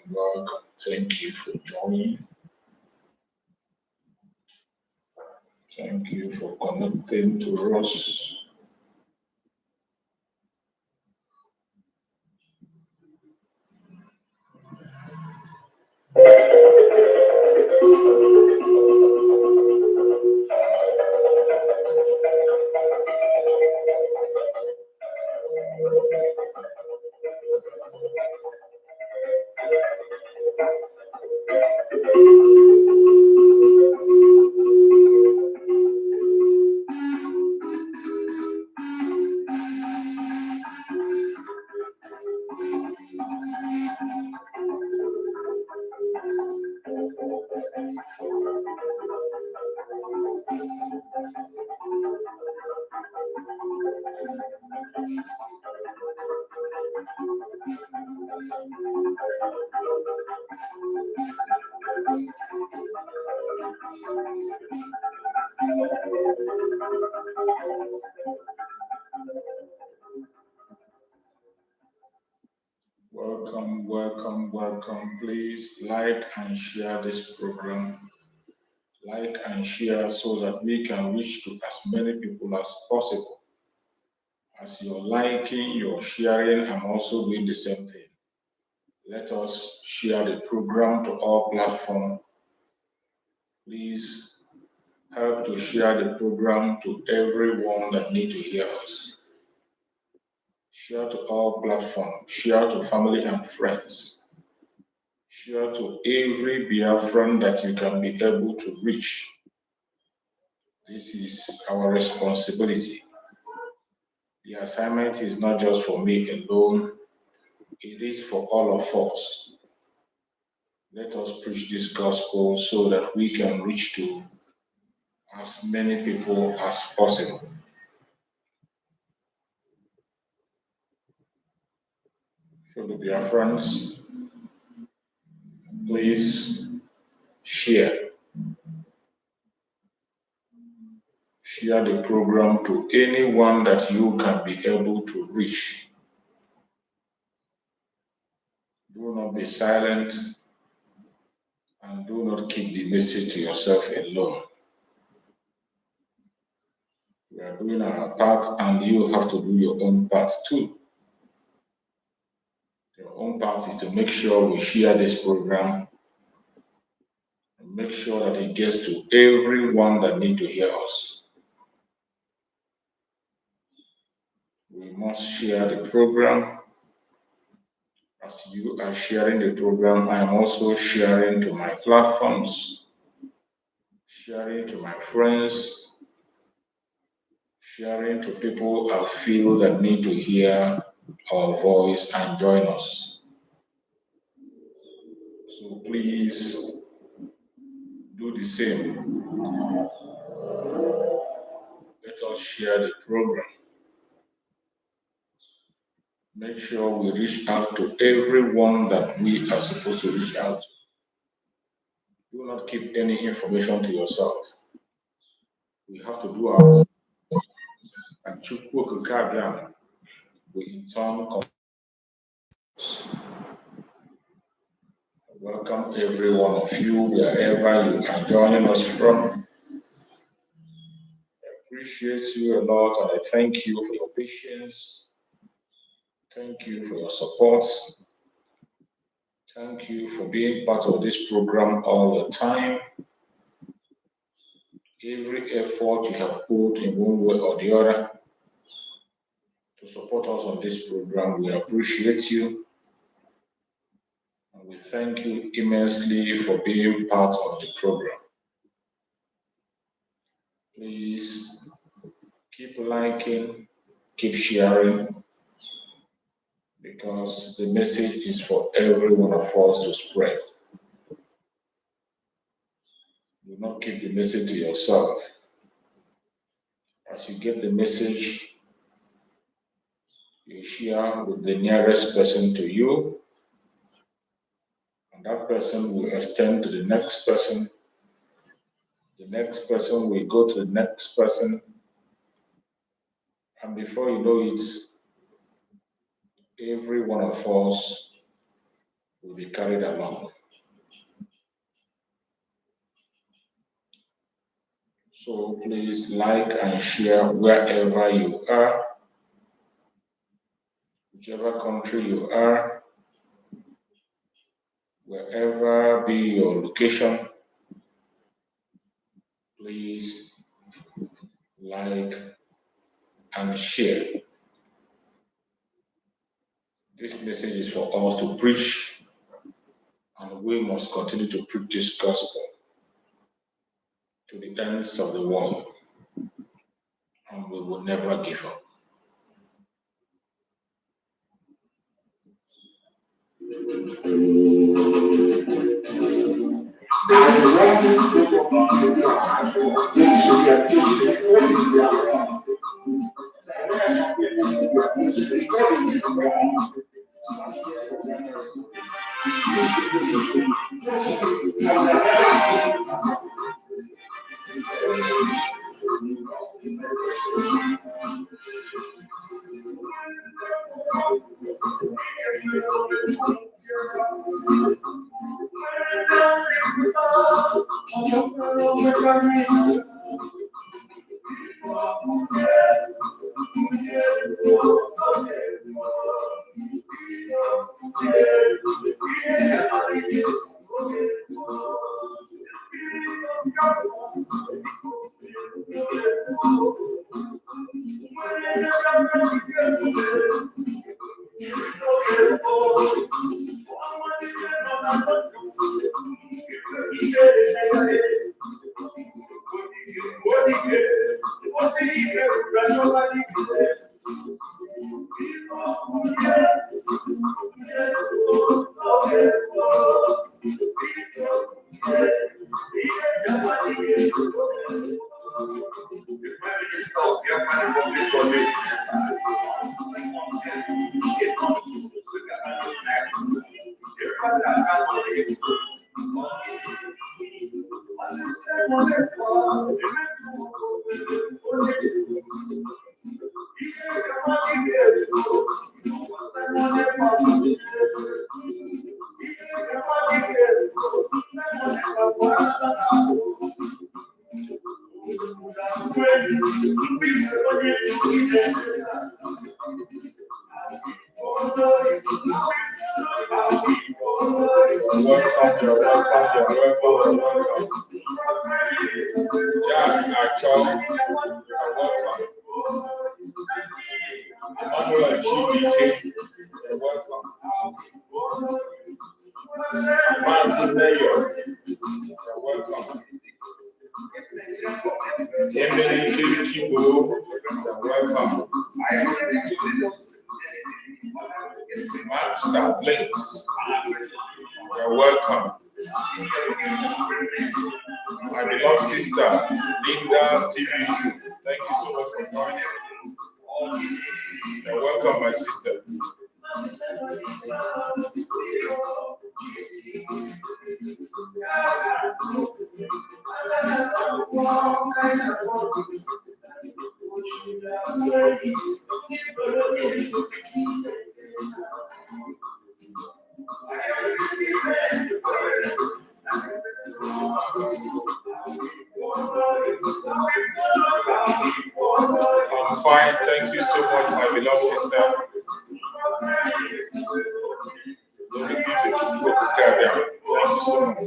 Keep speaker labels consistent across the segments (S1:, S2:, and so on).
S1: welcome. Thank you for joining. Thank you for connecting to us. Welcome. Please like and share this program. Like and share so that we can reach to as many people as possible. As you're liking, you're sharing, I'm also doing the same thing. Let us share the program to all platforms. Please help to share the program to everyone that needs to hear us. Share to all platforms. Share to family and friends. Share to every Biafran that you can be able to reach. This is our responsibility. The assignment is not just for me alone, it is for all of us. Let us preach this gospel so that we can reach to as many people as possible. Fellow Biafrans, please share. Share the program to anyone that you can be able to reach. Do not be silent and do not keep the message to yourself alone. We are doing our part and you have to do your own part too. Your own part is to make sure we share this program and make sure that it gets to everyone that needs to hear us. We must share the program. As you are sharing the program, I am also sharing to my platforms, sharing to my friends, sharing to people I feel that need to hear our voice and join us. So please do the same. Let us share the program. Make sure we reach out to everyone that we are supposed to reach out to. Do not keep any information to yourself. We have to do our own. And we in turn welcome every one of you wherever you are joining us from. I appreciate you a lot and I thank you for your patience. Thank you for your support. Thank you for being part of this program all the time. Every effort you have put in one way or the other to support us on this program, we appreciate you. And we thank you immensely for being part of the program. Please keep liking, keep sharing, because the message is for every one of us to spread. Do not keep the message to yourself. As you get the message, you share with the nearest person to you, and that person will extend to the next person. The next person will go to the next person, and before you know it, every one of us will be carried along. So please like and share wherever you are, whichever country you are, wherever be your location, please like and share. This message is for us to preach, and we must continue to preach this gospel to the ends of the world, and we will never give up. Mazi, you're welcome. You're welcome. Master Blinks, you're welcome. My beloved sister, Linda TV Show, thank you so much for joining. You're welcome, my sister. I'm fine, thank you so much, my beloved sister. Thank you so much.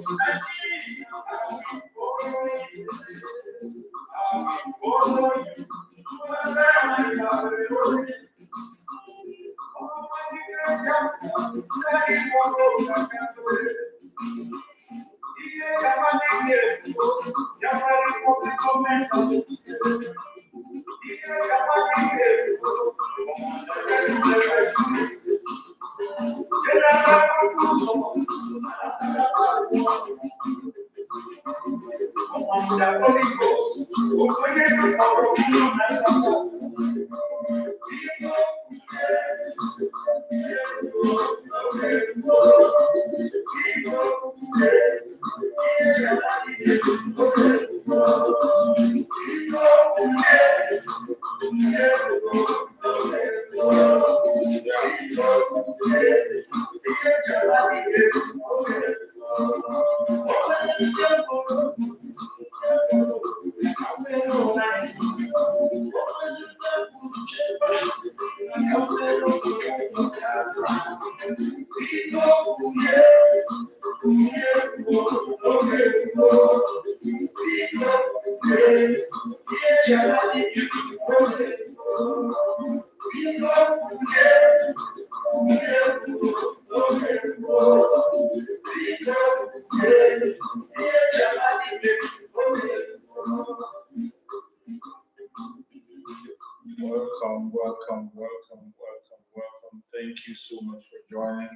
S1: Welcome, welcome, welcome, welcome, welcome. Thank you so much for joining.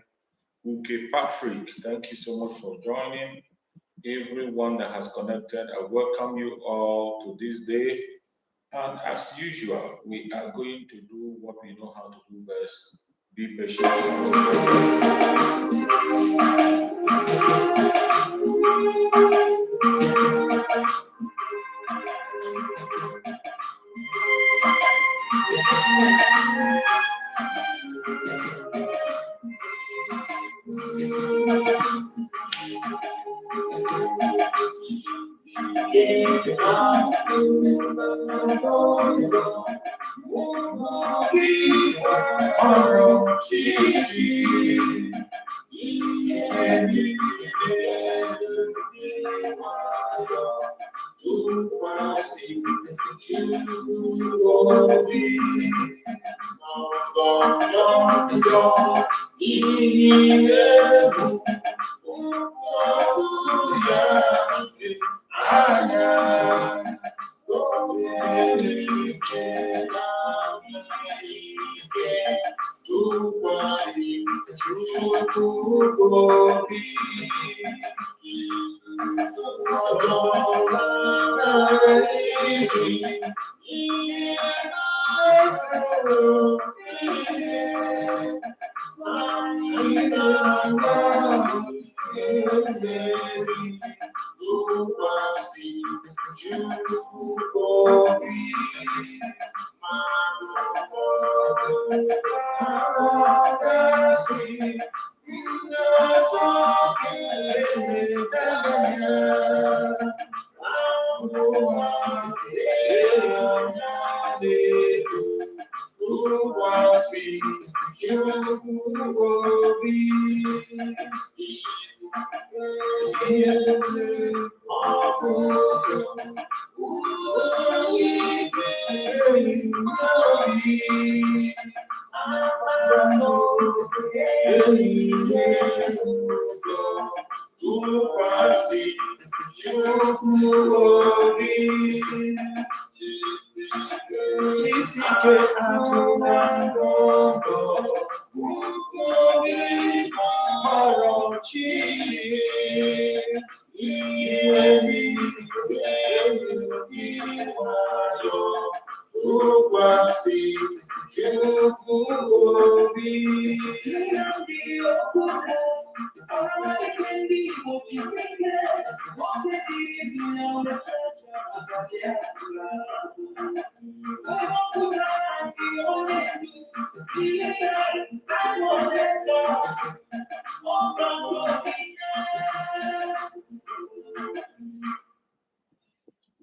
S1: Okay, Patrick, thank you so much for joining. Everyone that has connected, I welcome you all to this day. And as usual, we are going to do what we know how to do best. Be patient.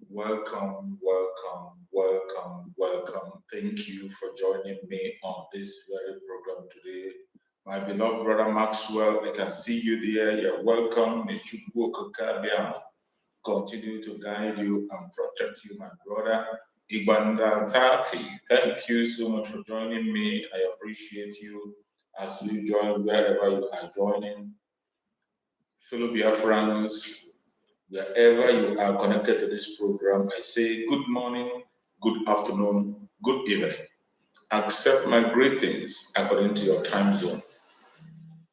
S1: Welcome, welcome, welcome, welcome. Thank you for joining me on this very program today. My beloved brother Maxwell, I can see you there. You're welcome. May Chukwu continue to guide you and protect you, my brother. Ibanda 30, thank you so much for joining me. I appreciate you as you join wherever you are joining. Fellow Biafrans, wherever you are connected to this program, I say good morning, good afternoon, good evening. Accept my greetings according to your time zone.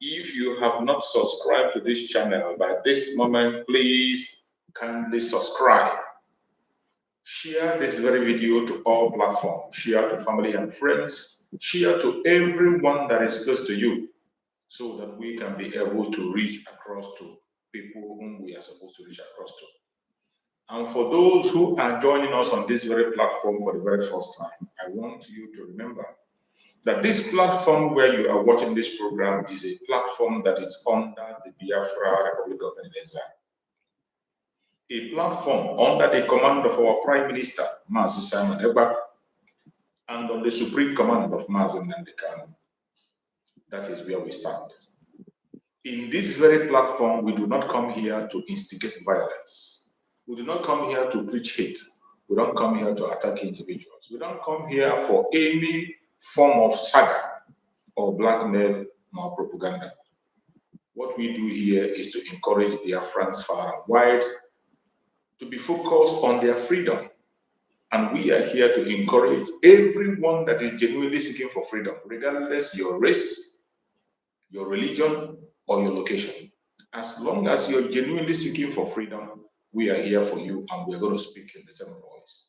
S1: If you have not subscribed to this channel by this moment, please kindly subscribe. Share this very video to all platforms. Share to family and friends. Share to everyone that is close to you so that we can be able to reach across to people whom we are supposed to reach across to. And for those who are joining us on this very platform for the very first time, I want you to remember that this platform where you are watching this program is a platform that is under the Biafra Republic of Indonesia. A platform under the command of our Prime Minister, Mazi Simon Eba, and on the supreme command of Mazi Nnamdi Kanu. That is where we stand. In this very platform, we do not come here to instigate violence. We do not come here to preach hate. We don't come here to attack individuals. We don't come here for any form of saga or blackmail nor propaganda. What we do here is to encourage Biafrans far and wide to be focused on their freedom And we are here to encourage everyone that is genuinely seeking for freedom, regardless your race, your religion, or your location. As long as you're genuinely seeking for freedom, we are here for you and we're going to speak in the same voice.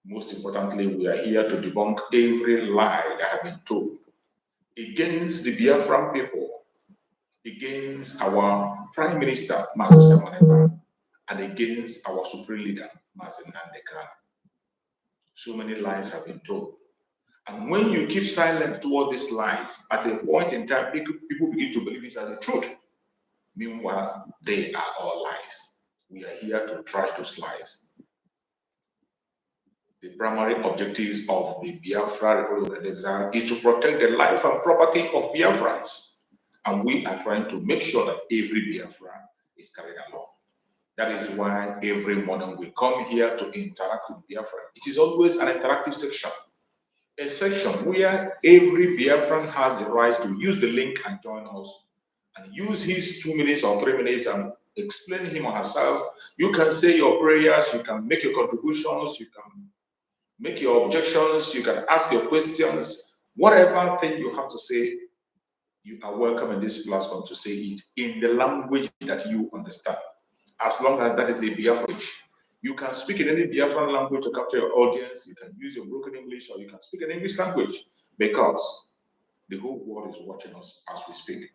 S1: Most importantly, we are here to debunk every lie that has been told against the Biafran people, against our Prime Minister, Mazi, and against our Supreme Leader, Mazi Nnamdi. So many lies have been told. And when you keep silent toward these lies, at a point in time, people begin to believe it as the truth. Meanwhile, they are all lies. We are here to trash those lies. The primary objectives of the Biafra Republic of Exile is to protect the life and property of Biafrans. And we are trying to make sure that every Biafra is carried along. That is why every morning we come here to interact with Biafra. It is always an interactive section. A section where every Biafran has the right to use the link and join us and use his 2 minutes or 3 minutes and explain him or herself. You can say your prayers, you can make your contributions, you can make your objections, you can ask your questions, whatever thing you have to say, you are welcome in this platform to say it in the language that you understand. As long as that is a Biafran, you can speak in any Biafran language to capture your audience, you can use your broken English, or you can speak in English language, because the whole world is watching us as we speak.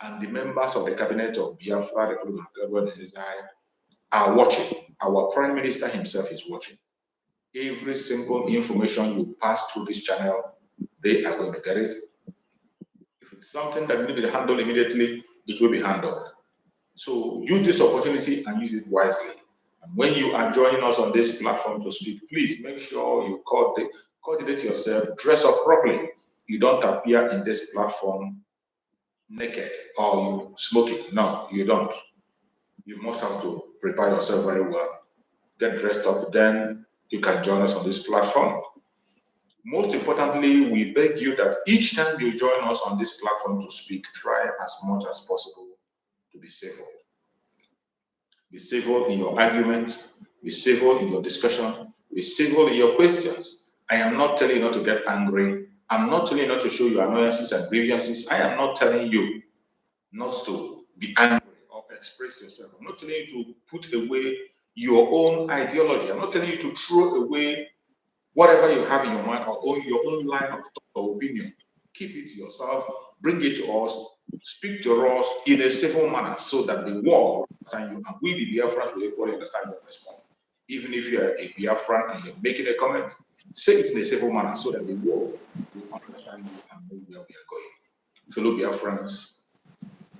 S1: And the members of the cabinet of Biafra, the Republic of Israel, are watching. Our Prime Minister himself is watching. Every simple information you pass through this channel, they are going to get it. If it's something that needs to be handled immediately, it will be handled. So use this opportunity and use it wisely. And when you are joining us on this platform to speak, please make sure you coordinate yourself, dress up properly. You don't appear in this platform naked or you smoking. No, you don't. You must have to prepare yourself very well. Get dressed up, then you can join us on this platform. Most importantly, we beg you that each time you join us on this platform to speak, try as much as possible to be civil. Be civil in your arguments, be civil in your discussion, be civil in your questions. I am not telling you not to get angry. I'm not telling you not to show your annoyances and grievances. I am not telling you not to be angry or express yourself. I'm not telling you to put away your own ideology. I'm not telling you to throw away whatever you have in your mind or your own line of thought or opinion. Keep it to yourself, bring it to us, speak to us in a civil manner so that the world understand you and we, the Biafrans, will equally understand your response. Even if you're a Biafran and you're making a comment, say it in a civil manner so that the world will understand you and know where we are going. Fellow Biafrans,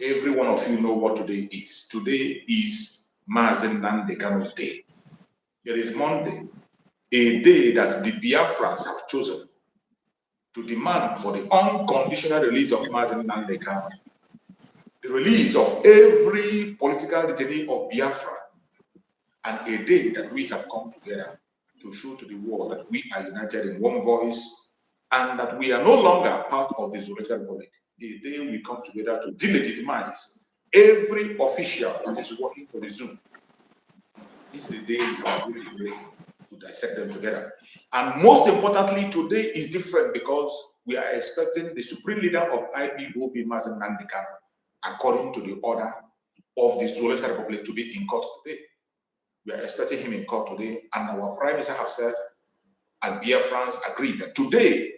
S1: every one of you know what today is. Today is Mazi Nnamdi Day. It is Monday, a day that the Biafrans have chosen to demand for the unconditional release of Mazi Nnamdi, the release of every political detainee of Biafra, and a day that we have come together to show to the world that we are united in one voice and that we are no longer part of the Zuleta Republic. The day we come together to delegitimize every official that is working for the Zoom. This is the day we are going to dissect them together. And most importantly, today is different because we are expecting the Supreme Leader of IPOB, Mazi Nnamdi, according to the order of the Zuleta Republic, to be in court today. We are expecting him in court today, and our Prime Minister has said, and Biafrans agreed that today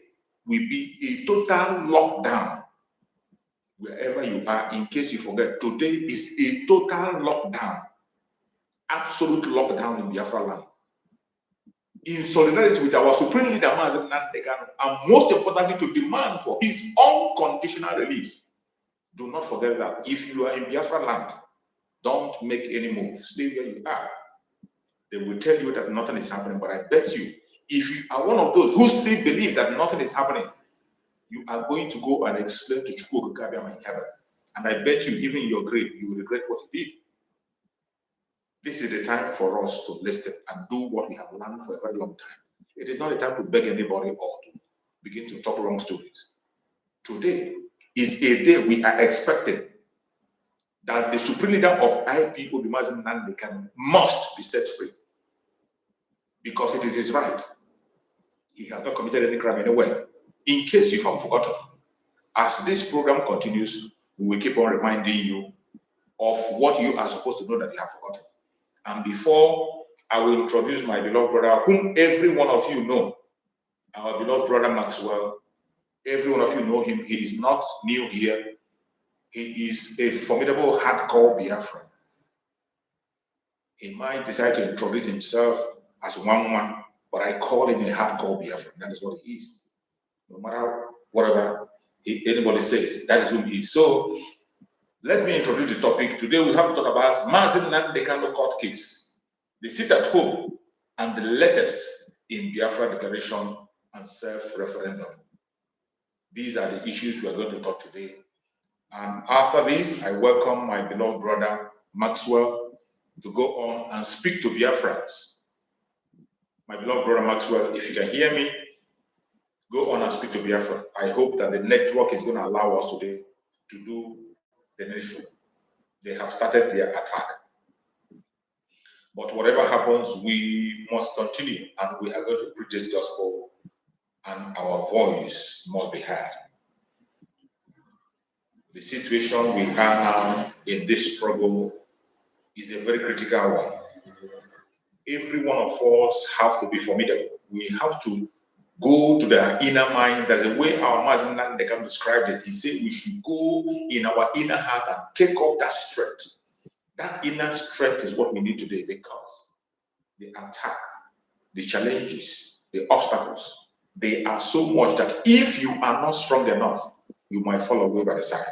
S1: will be a total lockdown. Wherever you are, in case you forget, today is a total lockdown, absolute lockdown in Biafra land. In solidarity with our Supreme Leader, Mazi Nnamdi, and most importantly, to demand for his unconditional release. Do not forget that if you are in Biafra land, don't make any move. Stay where you are. They will tell you that nothing is happening, but I bet you, if you are one of those who still believe that nothing is happening, you are going to go and explain to Chukwu Okikabiyama in heaven. And I bet you, even in your grave, you will regret what you did. This is the time for us to listen and do what we have learned for a very long time. It is not a time to beg anybody or to begin to talk wrong stories. Today is a day we are expecting that the Supreme Leader of IPOB, Mazi Nnamdi, must be set free. because it is his right. He has not committed any crime anywhere. In case you have forgotten, as this program continues, we will keep on reminding you of what you are supposed to know that you have forgotten. And before I will introduce my beloved brother, whom every one of you know, our beloved brother Maxwell, every one of you know him. He is not new here. He is a formidable hardcore Biafran. He might decide to introduce himself as one, but I call him a hardcore Biafran. That is what he is. No matter whatever anybody says, that is who he is. So let me introduce the topic. Today we have to talk about Mazi Nnamdi Kanu court case, the sit at home, and the latest in Biafra declaration and self-referendum. These are the issues we are going to talk today. And after this, I welcome my beloved brother Maxwell to go on and speak to Biafrans. My beloved brother Maxwell, if you can hear me, go on and speak to Biafrans. I hope that the network is going to allow us today to do the needful. They have started their attack. But whatever happens, we must continue and we are going to preach this gospel and our voice must be heard. The situation we are now in this struggle is a very critical one. Every one of us have to be formidable. We have to go to the inner mind. There's a way our Mazi Nnamdi Kanu described it. He said we should go in our inner heart and take up that strength. That inner strength is what we need today, because the attack, the challenges, the obstacles, they are so much that if you are not strong enough, you might fall away by the side.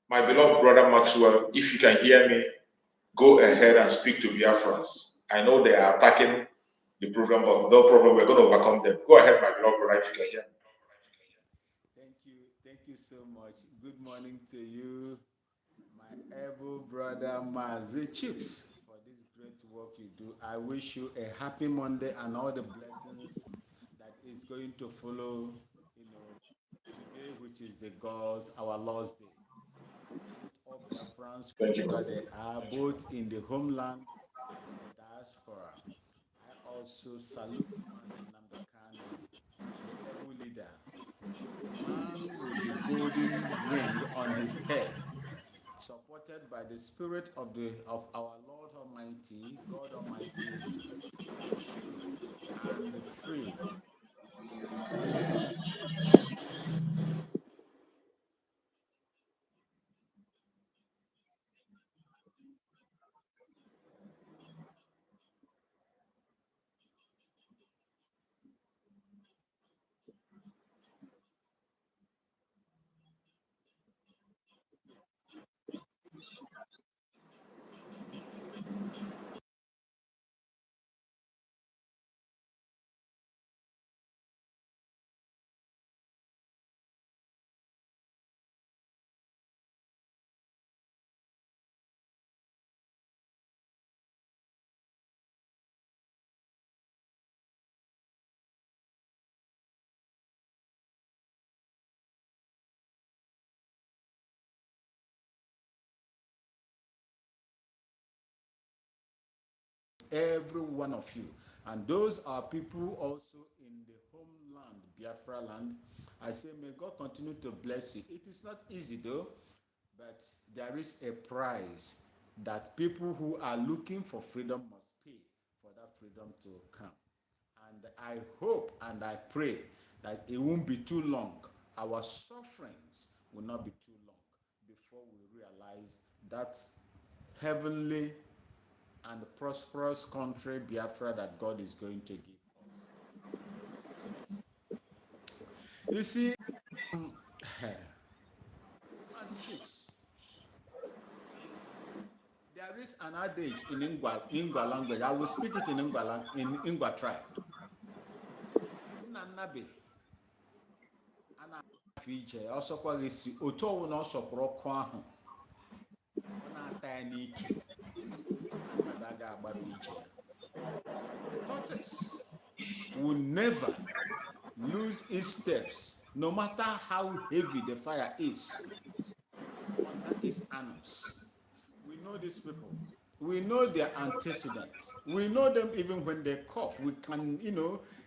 S1: My beloved brother Maxwell, if you can hear me, go ahead and speak to Biafrans. I know they are attacking the program, but no problem, we're going to overcome them. Go ahead, my beloved brother, if you can hear me.
S2: Thank you so much. Good morning to you, my able brother Mazi, for this great work you do. I wish you a happy Monday and all the blessings that is going to follow, today, which is our Lord's Day. I salute all Biafrans
S1: Thank you,
S2: wherever
S1: brother.
S2: they are, both in the homeland and in the diaspora. I also salute Mazi Nnamdi Kanu, the able leader, the man with the golden ring on his head, supported by the Spirit of our Lord Almighty, God Almighty, to pursue and free. Every one of you. And those are people also in the homeland, Biafra land. I say, may God continue to bless you. It is not easy though, but there is a price that people who are looking for freedom must pay for that freedom to come. And I hope and I pray that it won't be too long. Our sufferings will not be too long before we realize that heavenly and prosperous country, Biafra, that God is going to give us. Soonest. You see, Mazi Chicks, there is an adage in Ingwa language. I will speak it in Ingwa tribe. Nnamdi ana-afọ ije ọsọkwa si otu ọwụ na ọsọkwụrụ ọkụ ahụ ọ na-ata ya n'ike Nnamdi ga-agbafe ije ya. A tortoise will never lose its steps, no matter how heavy the fire is under its anus. We know these people. We know their antecedents. We know them even when they cough. We can,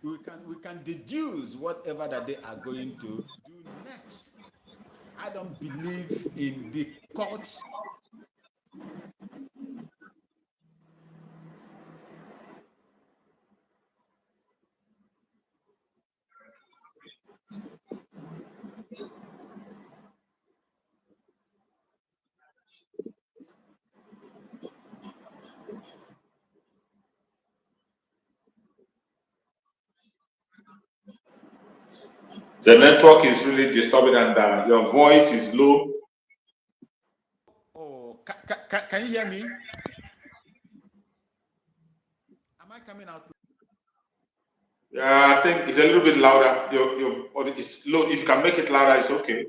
S2: we can deduce whatever that they are going to do next. I don't believe in the courts.
S1: The network is really disturbing and your voice is low.
S2: Oh, can you hear me? Am I coming out?
S1: Yeah, I think it's a little bit louder. Your audio is low. If you can make it louder, it's okay.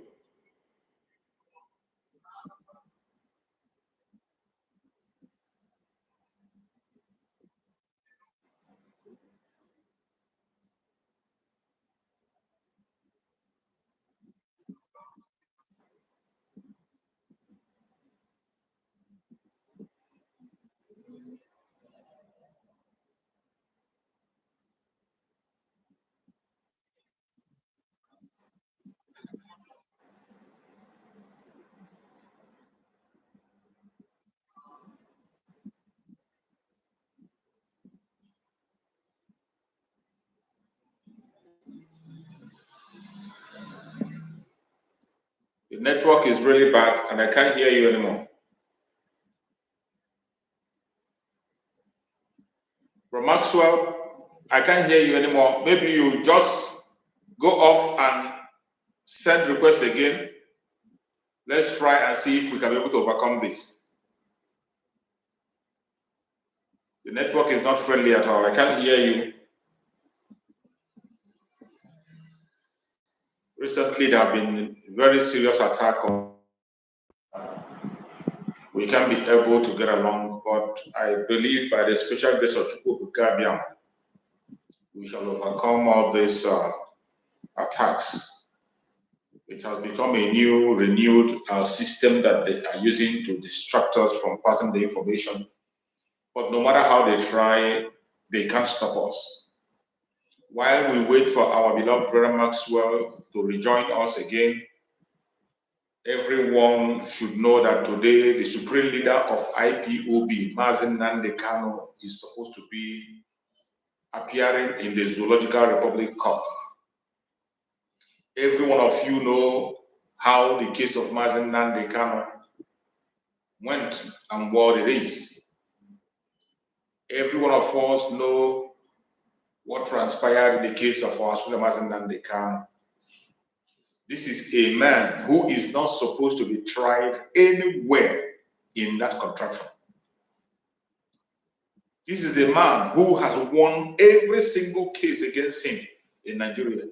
S1: The network is really bad and I can't hear you anymore. From Maxwell, I can't hear you anymore. Maybe you just go off and send request again. Let's try and see if we can be able to overcome this. The network is not friendly at all. I can't hear you. Recently, there have been very serious attacks on. We can be able to get along, but I believe by the special grace of Chukwu, we shall overcome all these attacks. It has become a new, renewed system that they are using to distract us from passing the information. But no matter how they try, they can't stop us. While we wait for our beloved brother Maxwell to rejoin us again, everyone should know that today the supreme leader of IPOB, Mazi Nnamdi Kanu, is supposed to be appearing in the Zoological Republic Court. Every one of you know how the case of Mazi Nnamdi Kanu went and what it is. Every one of us know what transpired in the case of our Mazi Nnamdi Kanu. This is a man who is not supposed to be tried anywhere in that contraption. This is a man who has won every single case against him in Nigeria.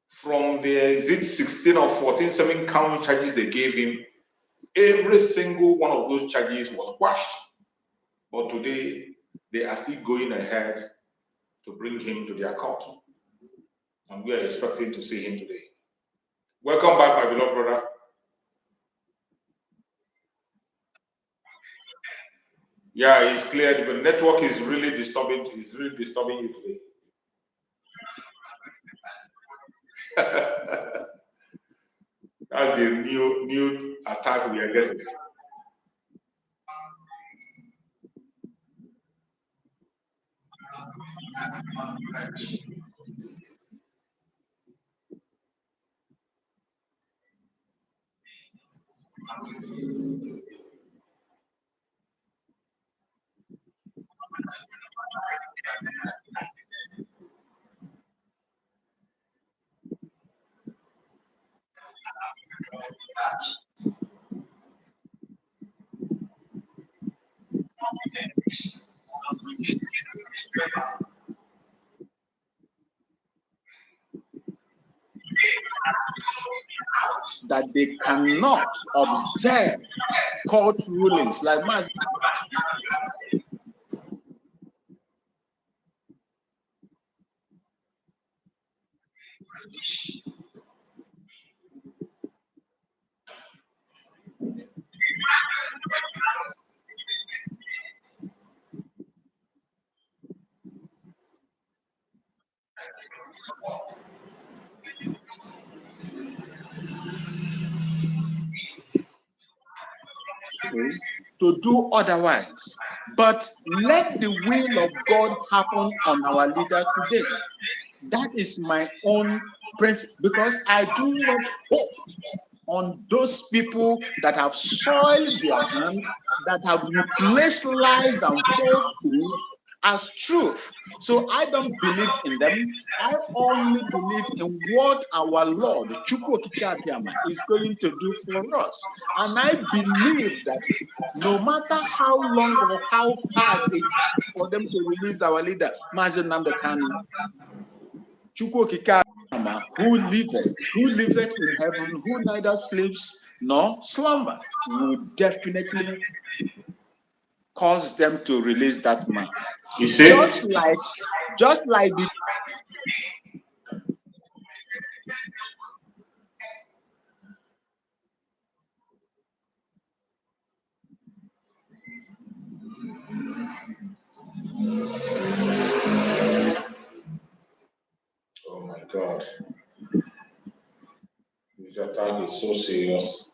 S1: From the 16 or 14, 7-count charges they gave him, every single one of those charges was quashed. But today, they are still going ahead to bring him to their court. And we are expecting to see him today. Welcome back, my beloved brother. Yeah, it's clear. The network is really disturbing. It's really disturbing you today. That's the new attack we are getting.
S2: That they cannot observe court rulings like Mazi. to do otherwise. But let the will of God happen on our leader today. That is my own principle, because I do not hope on those people that have soiled their hand, that have replaced lies and falsehoods as truth. So I don't believe in them. I only believe in what our Lord Chukwu Okike Abiyama is going to do for us. And I believe that no matter how long or how hard it's for them to release our leader, Mazi Nnamdi Kanu, Chukwu Okike Abiyama, who liveth in heaven, who neither sleeps nor slumber, would definitely cause them to release that man.
S1: You see?
S2: Just like the
S1: Oh my God. This attack is so serious.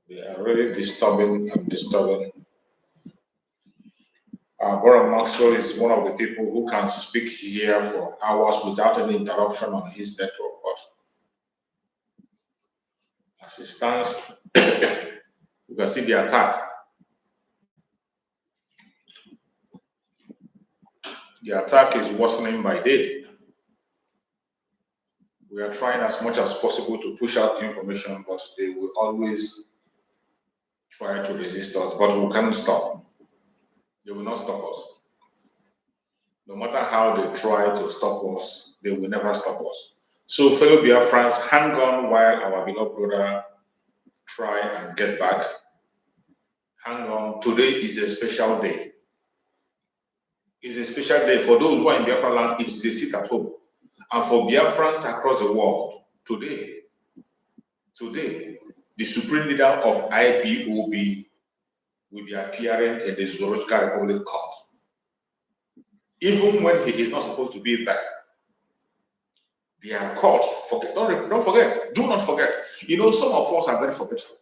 S1: They are really disturbing and disturbing. Brother Maxwell is one of the people who can speak here for hours without any interruption on his network. But as it stands, you can see the attack. The attack is worsening by day. We are trying as much as possible to push out information, but they will always try to resist us. But we can't stop. They will not stop us. No matter how they try to stop us, they will never stop us. So, fellow Biafrans, hang on while our beloved brother try and get back. Hang on. Today is a special day. It's a special day for those who are in Biafra land. It is a sit at home, and for Biafrans across the world, today, the supreme leader of IPOB will be appearing in the Zoological Republic Court, even when he is not supposed to be there. Their court, don't forget, do not forget. You know, some of us are very forgetful.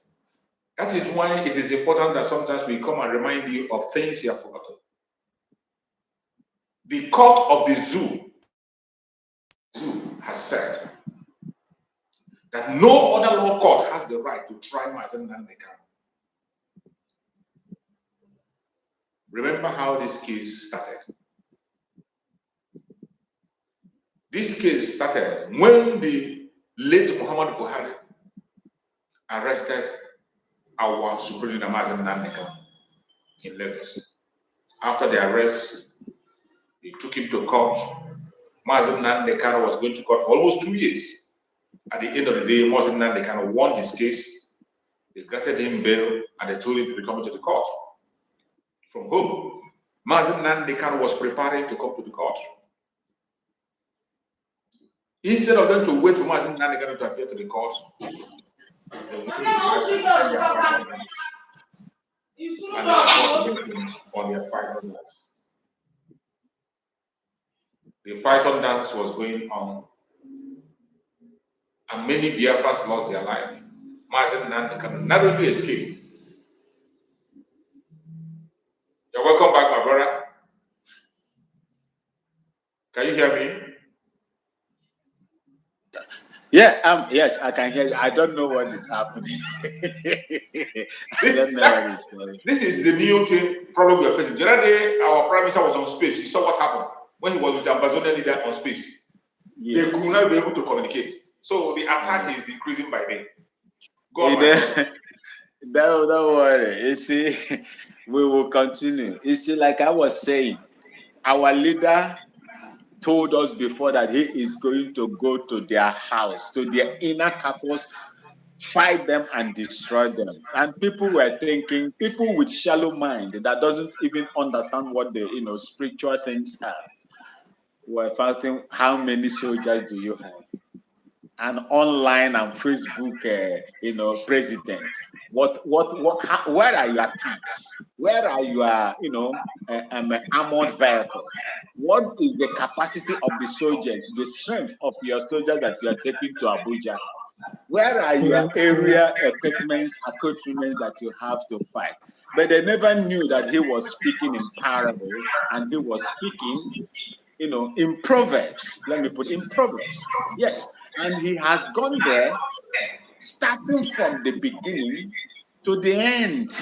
S1: That is why it is important that sometimes we come and remind you of things you have forgotten. The court of the zoo has said that no other law court has the right to try Mazi Nnamdi Kanu. Remember how this case started. This case started when the late Muhammad Buhari arrested our Supreme Leader Mazi Nnamdi Kanu in Lagos. After the arrest, they took him to court. Mazi Nnamdi Kanu was going to court for almost 2 years. At the end of the day, Mazi Nnamdi Kanu won his case. They granted him bail and they told him to be coming to the court from home. Mazi Nnamdi Kanu was preparing to come to the court. Instead of them to wait for Mazi Nnamdi Kanu to appear to the court, they went to the court and sent their fighting guns. And they fought on their fighting guns. The python dance was going on, and many Biafrans lost their life. Mazi Nnamdi Kanu narrowly escaped. You're welcome back, my brother. Can you hear me?
S2: Yeah, yes, I can hear you. I don't know what is happening.
S1: This is the new thing problem we are facing. The other day, our prime minister was on space. You saw what happened when he was with the Amazonian leader on space. Yes. They could not be able to communicate. So the attack is increasing by day. Go on,
S2: don't worry. You see, we will continue. You see, like I was saying, our leader told us before that he is going to go to their house, to their inner caucus, fight them and destroy them. And people were thinking, people with shallow mind that doesn't even understand what the spiritual things are, were fighting. How many soldiers do you have? an online and Facebook, president. Where are your tanks? Where are your, armored vehicles? What is the capacity of the soldiers, the strength of your soldiers that you are taking to Abuja? Where are your area equipments, accoutrements that you have to fight? But they never knew that he was speaking in parables and he was speaking, in Proverbs. Let me put in Proverbs. Yes. And he has gone there, starting from the beginning to the end.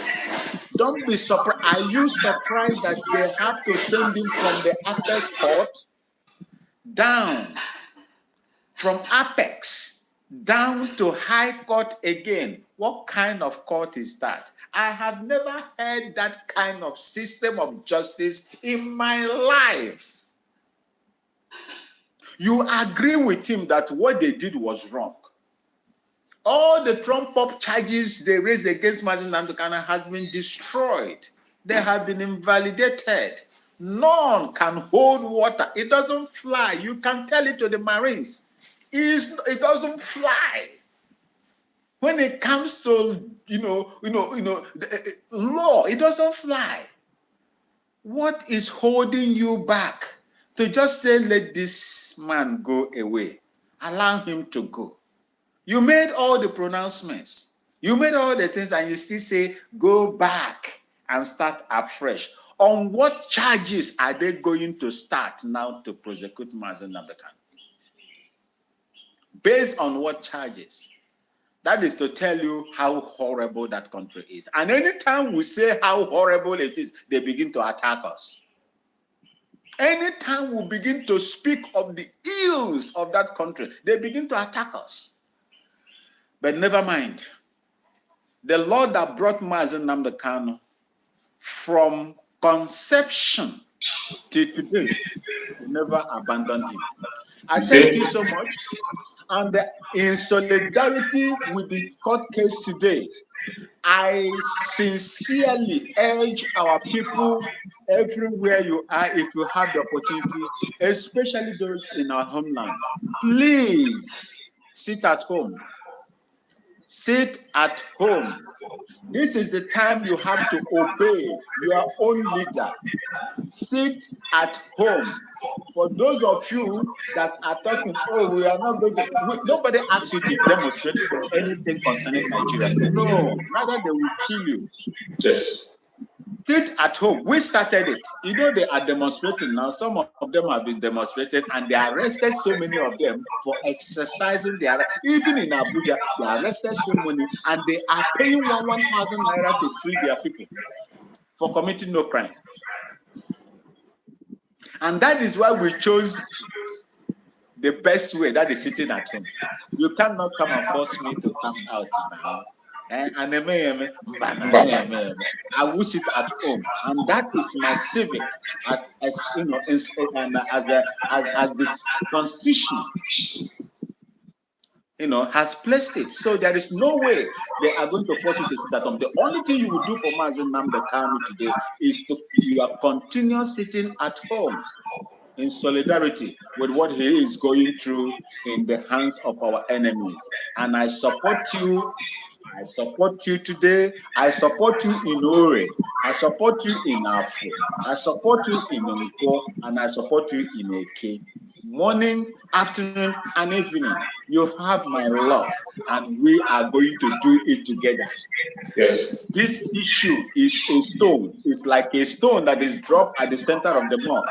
S2: Don't be surprised. Are you surprised that they have to send him from the Apex court down, from Apex down to High Court again? What kind of court is that? I have never heard that kind of system of justice in my life. You agree with him that what they did was wrong. All the trump-up charges they raised against Mazi Nnamdi Kanu has been destroyed. They have been invalidated. None can hold water. It doesn't fly. You can tell it to the Marines. It doesn't fly. When it comes to law, it doesn't fly. What is holding you back to just say, let this man go away? Allow him to go. You made all the pronouncements. You made all the things, and you still say, go back and start afresh. On what charges are they going to start now to prosecute Mazi Nnamdi Kanu? Based on what charges? That is to tell you how horrible that country is. And anytime we say how horrible it is, they begin to attack us. Anytime we begin to speak of the ills of that country, they begin to attack us. But never mind. The Lord that brought Mazi Nnamdi Kanu from conception to today never abandoned him. I thank you so much. And in solidarity with the court case today, I sincerely urge our people everywhere you are, if you have the opportunity, especially those in our homeland, please sit at home. Sit at home. This is the time you have to obey your own leader. Sit at home. For those of you that are talking, oh, we are not going to, nobody asks you to demonstrate for anything concerning Nigeria. No, rather they will kill you.
S1: Yes.
S2: Sit at home. We started it. They are demonstrating now. Some of them have been demonstrated, and they arrested so many of them for exercising their. Even in Abuja, they arrested so many, and they are paying 1,000 naira to free their people for committing no crime. And that is why we chose the best way, that is sitting at home. You cannot come and force me to come out now. I will sit at home, and that is my civic, as this constitution, has placed it. So there is no way they are going to force you to sit at home. The only thing you will do for Mazi Nnamdi Kanu today is you are continue sitting at home in solidarity with what he is going through in the hands of our enemies. And I support you. I support you today. I support you in Ore. I support you in Afro. I support you in Nko. And I support you in Eke. Morning, afternoon, and evening, you have my love. And we are going to do it together.
S1: Yes.
S2: This issue is a stone. It's like a stone that is dropped at the center of the mud.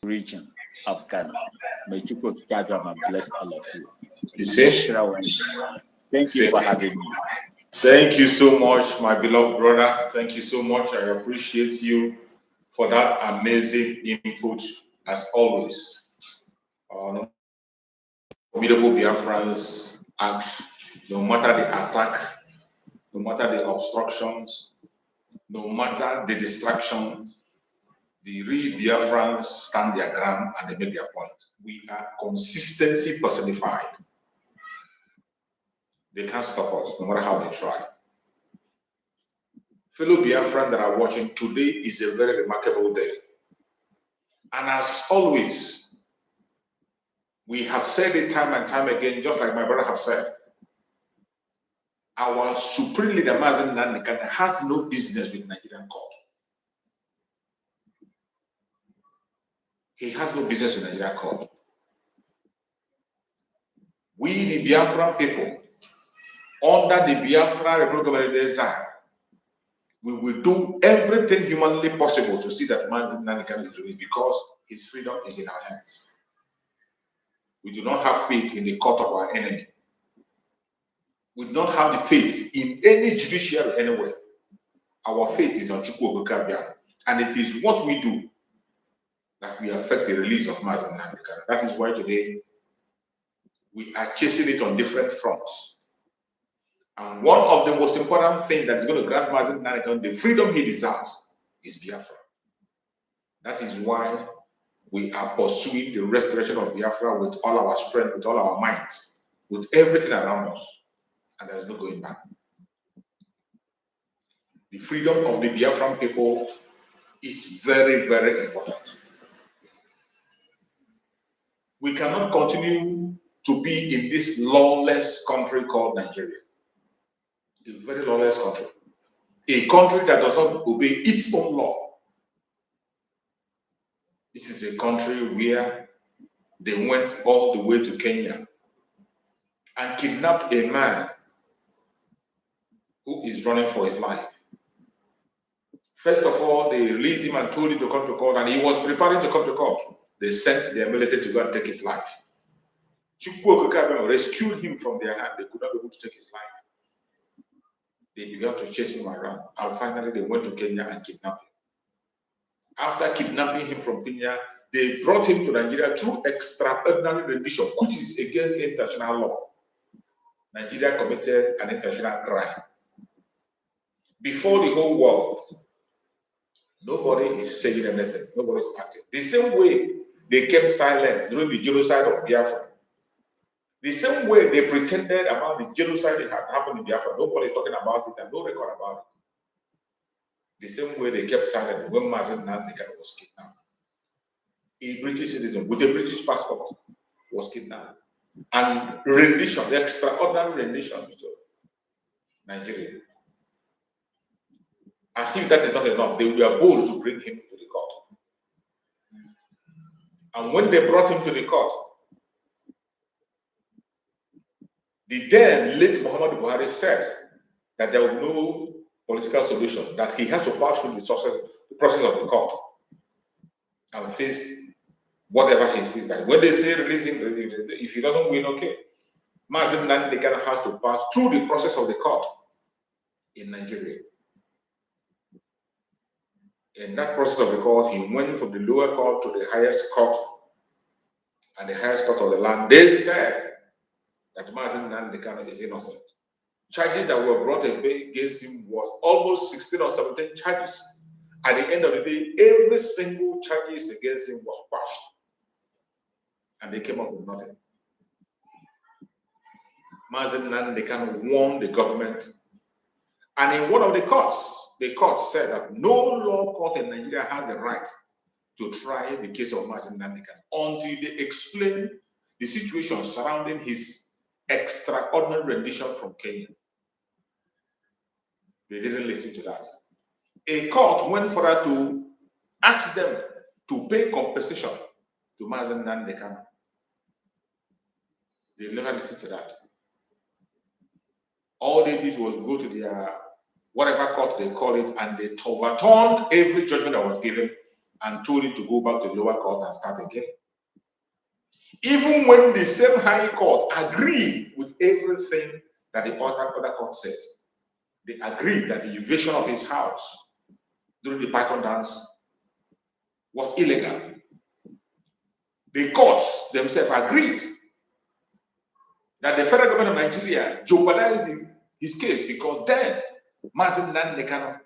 S2: Region of Ghana. May Chukwu bless all of you.
S1: You see?
S2: Thank you for having me.
S1: Thank you so much, my beloved brother. Thank you so much. I appreciate you for that amazing input, as always. Formidable Biafrans act No matter the attack, no matter the obstructions, no matter the distractions, the real Biafrans stand their ground and they make their point. We are consistency personified. They can't stop us, no matter how they try. Fellow Biafran that are watching, today is a very remarkable day. And as always, we have said it time and time again, just like my brother have said, our supreme leader, Mazi Nnamdi, has no business with Nigerian court. He has no business with Nigerian court. We, the Biafran people, under the Biafra Republic of Desire, we will do everything humanly possible to see that Mazi Nnamdi is released because his freedom is in our hands. We do not have faith in the court of our enemy. We do not have the faith in any judiciary anywhere. Our faith is on Chukwu Okabia, and it is what we do that we affect the release of Mazi Nnamdi. That is why today we are chasing it on different fronts. And one of the most important things that is going to grant Mazi Nnamdi the freedom he deserves is Biafra. That is why we are pursuing the restoration of Biafra with all our strength, with all our might, with everything around us. And there's no going back. The freedom of the Biafran people is very, very important. We cannot continue to be in this lawless country called Nigeria. A very lawless country. A country that does not obey its own law. This is a country where they went all the way to Kenya and kidnapped a man who is running for his life. First of all, they released him and told him to come to court, and he was preparing to come to court. They sent their military to go and take his life. Chukwu Okabia rescued him from their hand. They could not be able to take his life. They began to chase him around, and finally they went to Kenya and kidnapped him. After kidnapping him from Kenya, they brought him to Nigeria through extraordinary rendition, which is against international law. Nigeria committed an international crime. Before the whole world, nobody is saying anything. Nobody is acting. The same way they kept silent during the genocide of Biafra. The same way they pretended about the genocide that had happened in Biafra. Nobody is talking about it and no record about it. The same way they kept silent when Mazi Nnamdi was kidnapped. A British citizen with a British passport was kidnapped. And rendition, the extraordinary rendition to Nigeria. As if that is not enough, they were bold to bring him to the court. And when they brought him to the court, the then late Muhammadu Buhari said that there was no political solution, that he has to pass through the process of the court and face whatever he sees. That when they say releasing, if he doesn't win, okay. Mazi Nnamdi has to pass through the process of the court in Nigeria. In that process of the court, he went from the lower court to the highest court, and the highest court of the land. They said that Mazi Nnamdi is innocent. Charges that were brought against him was almost 16 or 17 charges. At the end of the day, every single charges against him was quashed. And they came up with nothing. Mazi Nnamdi warned the government. And in one of the courts, the court said that no law court in Nigeria has the right to try the case of Mazi Nnamdi until they explain the situation surrounding his extraordinary rendition from Kenya. They didn't listen to that. A court went further to ask them to pay compensation to Mazi Nnamdi. They never listened to that. All they did was go to their whatever court they call it, and they overturned every judgment that was given and told it to go back to the lower court and start again. Even when the same high court agreed with everything that the other court says, they agreed that the invasion of his house during the Python dance was illegal. The courts themselves agreed
S3: that the federal government of Nigeria jeopardized his case because then Mazi Nnamdi Kanu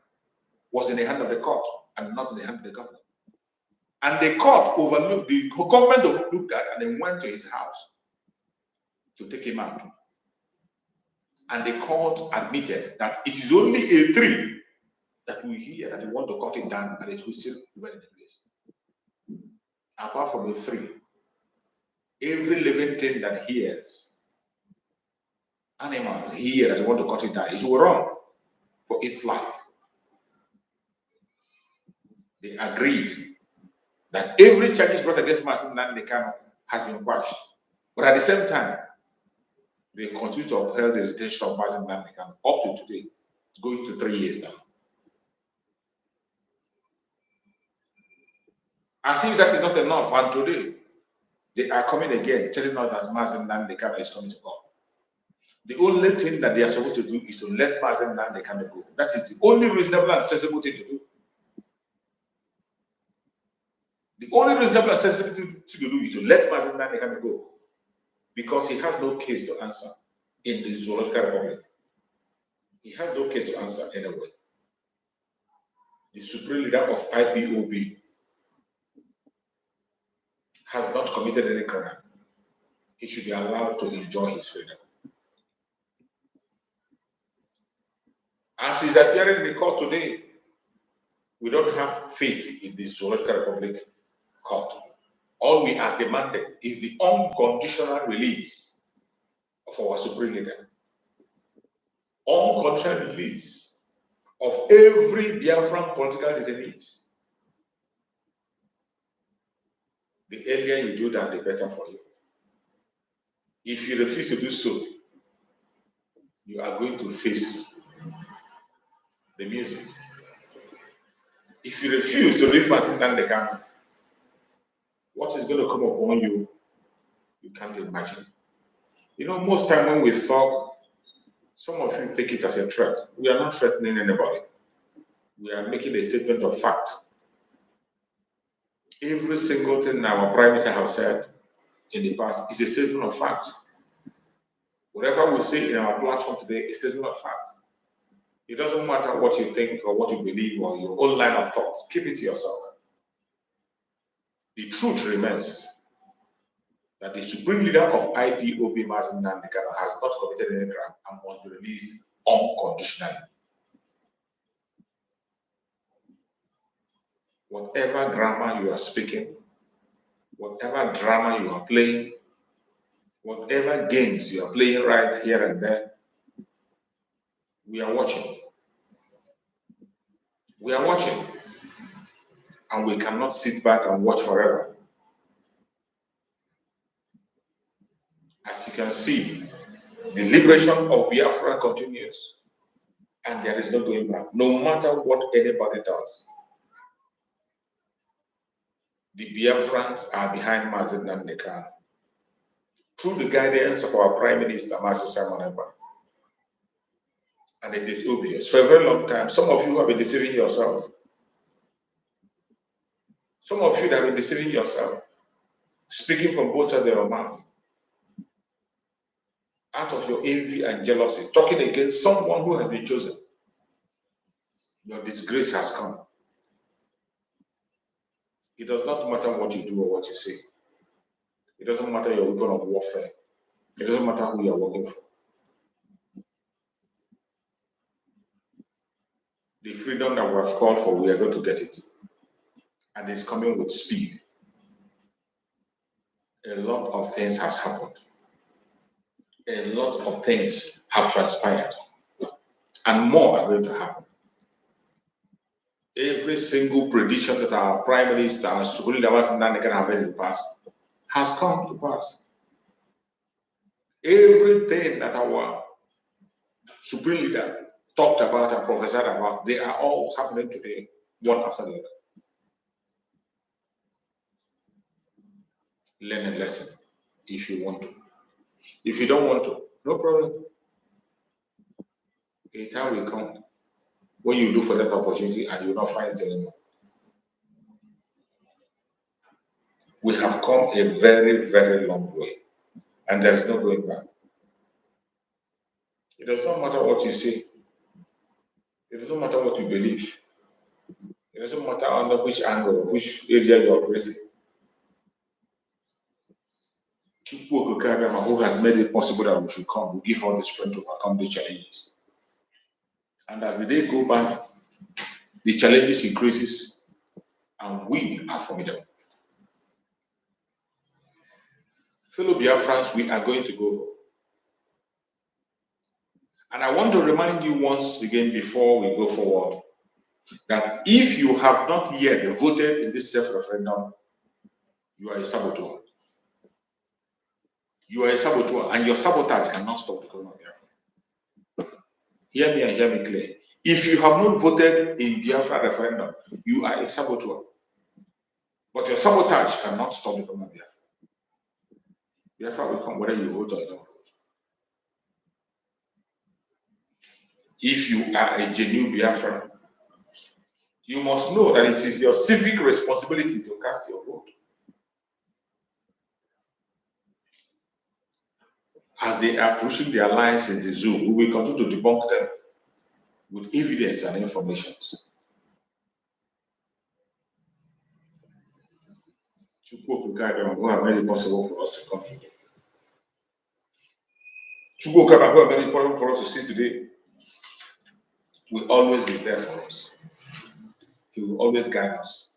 S3: was in the hand of the court and not in the hand of the government. And the court overlooked, the government overlooked that and then went to his house to take him out. And the court admitted that it is only a tree that we hear that they want to cut it down and it will still remain in the place. Apart from the tree, every living thing that hears, animals hear that they want to cut it down, it will run for its life. They agreed that every charges brought against Mazi Nnamdi Kanu has been quashed. But at the same time, they continue to uphold the detention of Mazi Nnamdi Kanu up to today. It's going to 3 years now. As if that is not enough, and today they are coming again, telling us that Mazi Nnamdi Kanu is coming to court. The only thing that they are supposed to do is to let Mazi Nnamdi Kanu go. That is the only reasonable and sensible thing to do. The only reasonable and sensible thing to do is to let Mazi Nnamdi Kanu go, because he has no case to answer in the Zoological Republic. He has no case to answer anyway. The supreme leader of IPOB has not committed any crime. He should be allowed to enjoy his freedom. As he's appearing in the court today, we don't have faith in the Zoological Republic court. All we are demanding is the unconditional release of our supreme leader. Unconditional release of every Biafran political detainees. The earlier you do that, the better for you. If you refuse to do so, you are going to face the music. If you refuse to release Mazi Nnamdi Kanu, what is going to come upon you, you can't imagine. You know, most time when we talk, some of you take it as a threat. We are not threatening anybody. We are making a statement of fact. Every single thing our Prime Minister have said in the past is a statement of fact. Whatever we say in our platform today is a statement of fact. It doesn't matter what you think or what you believe or your own line of thought. Keep it to yourself. The truth remains that the supreme leader of IPOB, Mazi Nnamdi Kanu, has not committed any crime and must be released unconditionally. Whatever grammar you are speaking, whatever drama you are playing, whatever games you are playing right here and there, we are watching. We are watching. And we cannot sit back and watch forever. As you can see, the liberation of Biafra continues. And there is no going back, no matter what anybody does. The Biafrans are behind Mazi Nnamdi Kanu through the guidance of our Prime Minister, Mazi. And it is obvious. For a very long time, some of you have been deceiving yourself. Some of you that have been deceiving yourself, speaking from both sides of your mouth, out of your envy and jealousy, talking against someone who has been chosen. Your disgrace has come. It does not matter what you do or what you say. It doesn't matter your weapon of warfare. It doesn't matter who you are working for. The freedom that we have called for, we are going to get it. And it's coming with speed. A lot of things has happened. A lot of things have transpired. And more are going to happen. Every single prediction that our Prime Minister, Supreme Leader Nnamdi Kanu have made in the past, has come to pass. Everything that our Supreme Leader talked about and prophesied about, they are all happening today, one after the other. Learn a lesson if you want to. If you don't want to, no problem. A time will come when you look for that opportunity and you will not find it anymore. We have come a very, very long way, and there is no going back.
S1: does not matter what you say. It doesn't matter what you believe. It doesn't matter under which angle, which area you are operating. Who has made it possible that we should come, will give us the strength to overcome the challenges. And as the day go by, the challenges increases, and we are formidable. Fellow Biafrans, we are going to go. And I want to remind you once again before we go forward, that if you have not yet voted in this self-referendum, you are a saboteur. You are a saboteur, and your sabotage cannot stop the government of Biafra. Hear me and hear me clear. If you have not voted in Biafra referendum, you are a saboteur. But your sabotage cannot stop the government of Biafra. Biafra will come whether you vote or you don't vote. If you are a genuine Biafran, you must know that it is your civic responsibility to cast your vote. As they are pushing their lines in the Zoom, we will continue to debunk them with evidence and information. Who have made it possible for us to come today. Who have made it possible for us to see today will always be there for us. He will always guide us,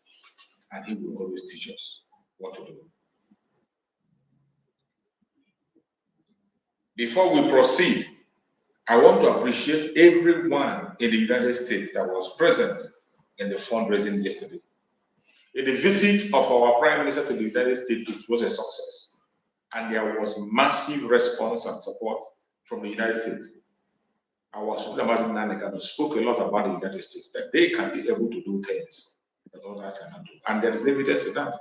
S1: and he will always teach us what to do. Before we proceed, I want to appreciate everyone in the United States that was present in the fundraising yesterday. In the visit of our Prime Minister to the United States, it was a success. And there was massive response and support from the United States. Our Nnamdi spoke a lot about the United States, that they can be able to do things that others cannot do. And there is evidence of that.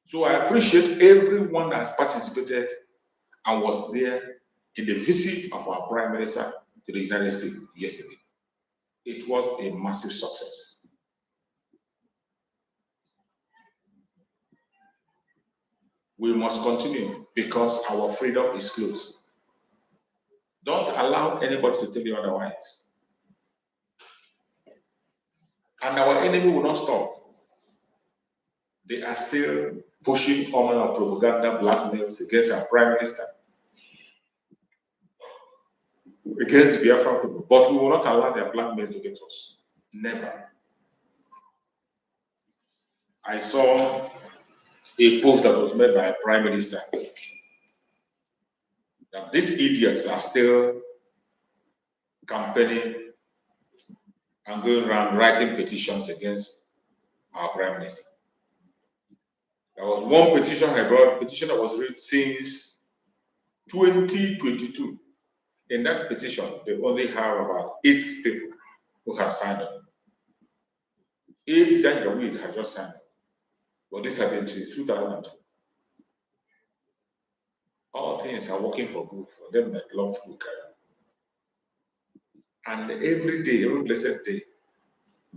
S1: So I appreciate everyone that has participated and was there in the visit of our Prime Minister to the United States yesterday. It was a massive success. We must continue because our freedom is close. Don't allow anybody to tell you otherwise. And our enemy will not stop. They are still pushing all manner of propaganda, blackmails against our Prime Minister, against the Biafra people. But we will not allow their blackmail to get us. Never. I saw a post that was made by a Prime Minister that these idiots are still campaigning and going around writing petitions against our Prime Minister. There was one petition I brought, petition that was written since 2022. In that petition, they only have about 8 people who have signed up. 8 Janjaweed have just signed up. But this has been since 2002. All things are working for good for them that love to carry. And every day, every blessed day,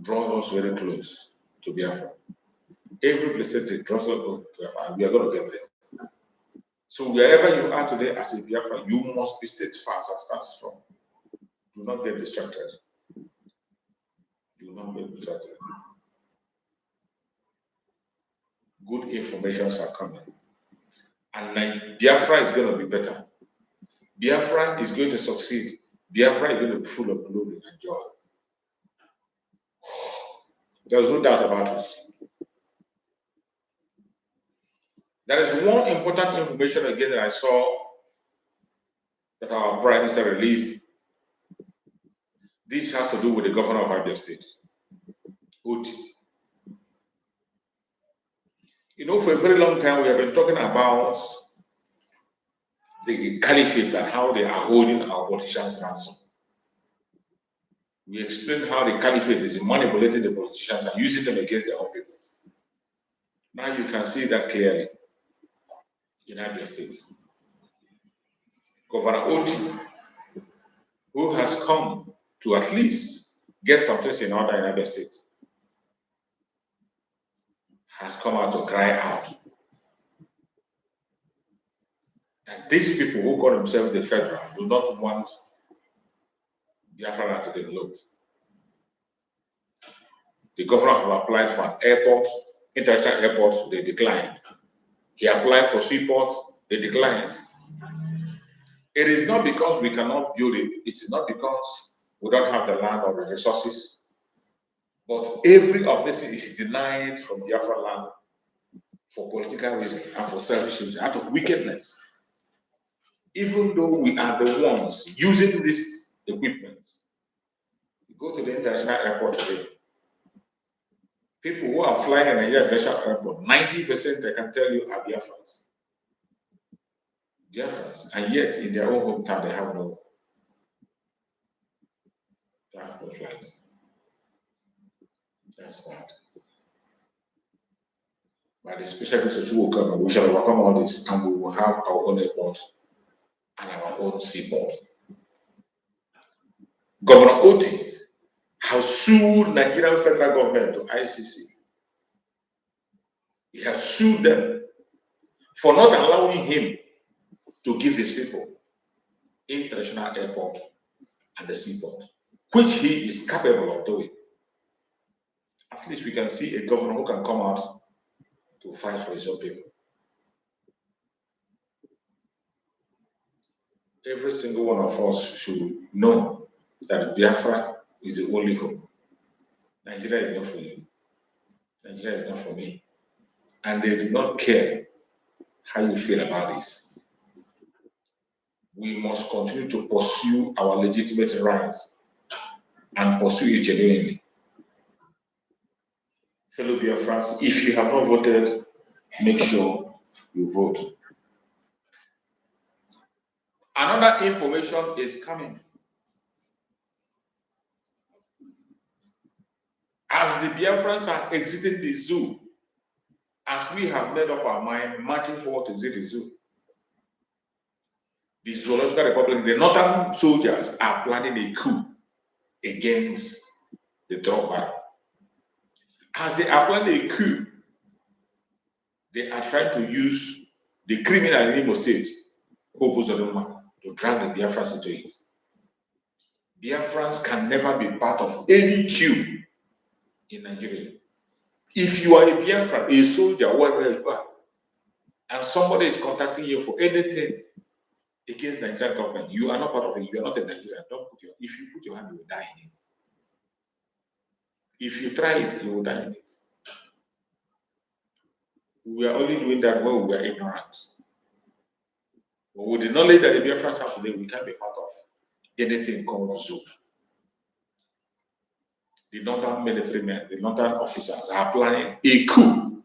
S1: draws us very close to Biafra. Every blessed day draws us to Biafra, and we are going to get there. So wherever you are today as a Biafra, you must be steadfast and start strong. Do not get distracted. Do not get distracted. Good informations are coming. And Biafra is going to be better. Biafra is going to succeed. Biafra is going to be full of glory and joy. There's no doubt about it. There is one important information again that I saw that our Prime Minister released. This has to do with the governor of Abia State, Oti. You know, for a very long time, we have been talking about the caliphate and how they are holding our politicians ransom. We explained how the caliphate is manipulating the politicians and using them against their own people. Now you can see that clearly in Abia State. Governor Oti, who has come to at least get some things in order in Abia State, has come out to cry out that these people who call themselves the federal do not want Biafra to develop. The governor have applied for an airport, international airport, they declined. He applied for seaport, they declined. It is not because we cannot build it. It is not because we don't have the land or the resources. But every of this is denied from Biafra land for political reasons and for selfish reasons, out of wickedness. Even though we are the ones using this equipment, you go to the international airport today, people who are flying in the international airport, 90% I can tell you are Biafrans. Biafrans, and yet in their own hometown they have no flights. That's bad. By the special grace of will come, we shall overcome all this, and we will have our own airport and our own seaport. Governor Oti has sued Nigerian federal government to ICC. He has sued them for not allowing him to give his people international airport and the seaport, which he is capable of doing. At least we can see a governor who can come out to fight for his own people. Every single one of us should know that Biafra is the only hope. Nigeria is not for you. Nigeria is not for me. And they do not care how you feel about this. We must continue to pursue our legitimate rights and pursue it genuinely. Fellow Biafrans, if you have not voted, make sure you vote. Another information is coming. As the Biafrans are exiting the zoo, as we have made up our mind, marching forward to exit the zoo, the Zoological Republic, the northern soldiers are planning a coup against the drug battle. As they are planning a coup, they are trying to use the criminal in Imo State, Hope Uzodinma, to drag the Biafrans into it. Biafrans can never be part of any coup in Nigeria. If you are a Biafran, a soldier, wherever you are, and somebody is contacting you for anything against the Nigerian government, you are not part of it. You are not a Nigerian. Don't put your. If you put your hand, you will die in it. If you try it, you will die in it. We are only doing that when we are ignorant. But with the knowledge that the Biafrans have today, we can't be part of anything called zoo. The northern military men, the northern officers are planning a coup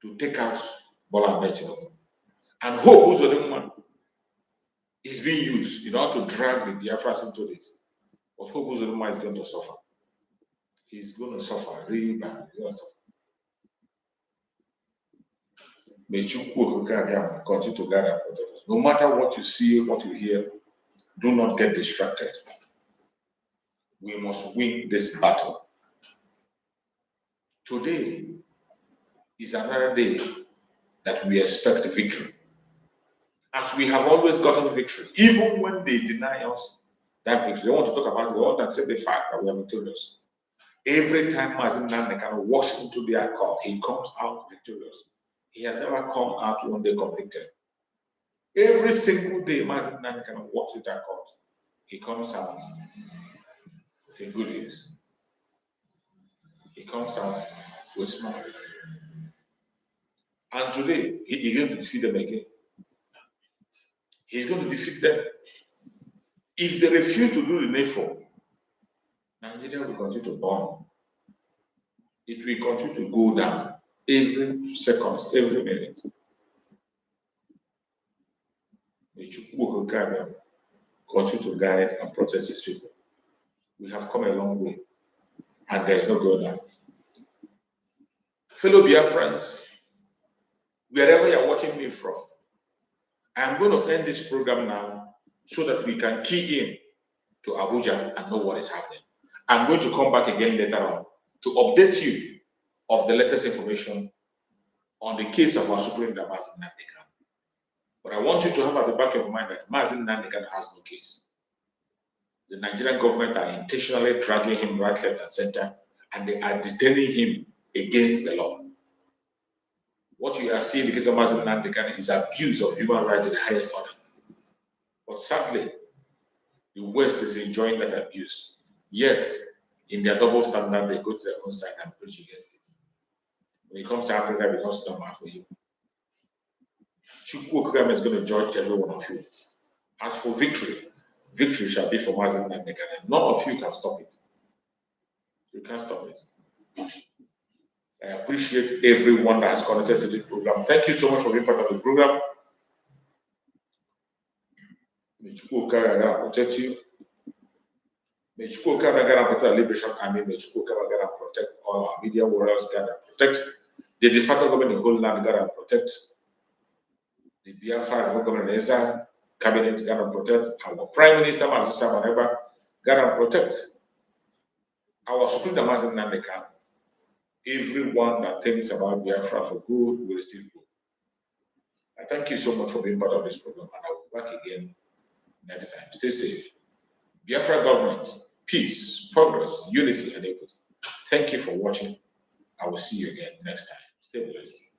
S1: to take out Bola Ahmed Tinubu. And Hope Uzodinma is being used in order to drag the Biafrans into this. But Hope Uzodinma is going to suffer. He's going to suffer really bad. He's going to suffer. May Chukwu continue to guide and protect us. No matter what you see, what you hear, do not get distracted. We must win this battle. Today is another day that we expect victory. As we have always gotten victory, even when they deny us that victory, they want to talk about it, they want to accept the fact that we are victorious. Every time Mazi Nnamdi walks into their court, he comes out victorious. He has never come out one day convicted. Every single day, Mazi Nnamdi walks into that court, he comes out with good news. He comes out with smile. And today, he's going to defeat them again. He's going to defeat them. If they refuse to do the needful, Nigeria will continue to burn. It will continue to go down every second, every minute. May Chukwu continue to guide and protect his people. We have come a long way, and there's no going down. Fellow Biafrans, wherever you're watching me from, I'm going to end this program now so that we can key in to Abuja and know what is happening. I'm going to come back again later on to update you of the latest information on the case of our Supreme Leader, Mazi Nnamdi. But I want you to have at the back of your mind that Mazi Nnamdi has no case.
S3: The Nigerian government are intentionally dragging him right, left, and center, and they are detaining him against the law. What we are seeing in the case of Mazi Nnamdi is abuse of human rights to the highest order. But sadly, the West is enjoying that abuse. Yet, in their double standard, they go to their own side and preach against it. When it comes to Africa, it becomes normal for you. Chukwu Okigame is going to judge every one of you. As for victory, victory shall be for Mazi Nnamdi. None of you can stop it. You can't stop it. I appreciate everyone that has connected to this program. Thank you so much for being part of the program. May Chukwu Okigame protect you. May Chukwu Okigame protect the Liberation Army. May Chukwu Okigame protect all our media warriors. God protect the de facto government in the whole land. God protect the Biafra government in the cabinet. God protect our Prime Minister Mazi Whenever. God protect our Supreme Mazi Nnamdi. Everyone that thinks about Biafra for good will receive good. I thank you so much for being part of this program, and I will be back again next time. Stay safe. Biafra government, peace, progress, unity, and equity. Thank you for watching. I will see you again next time. Stay blessed.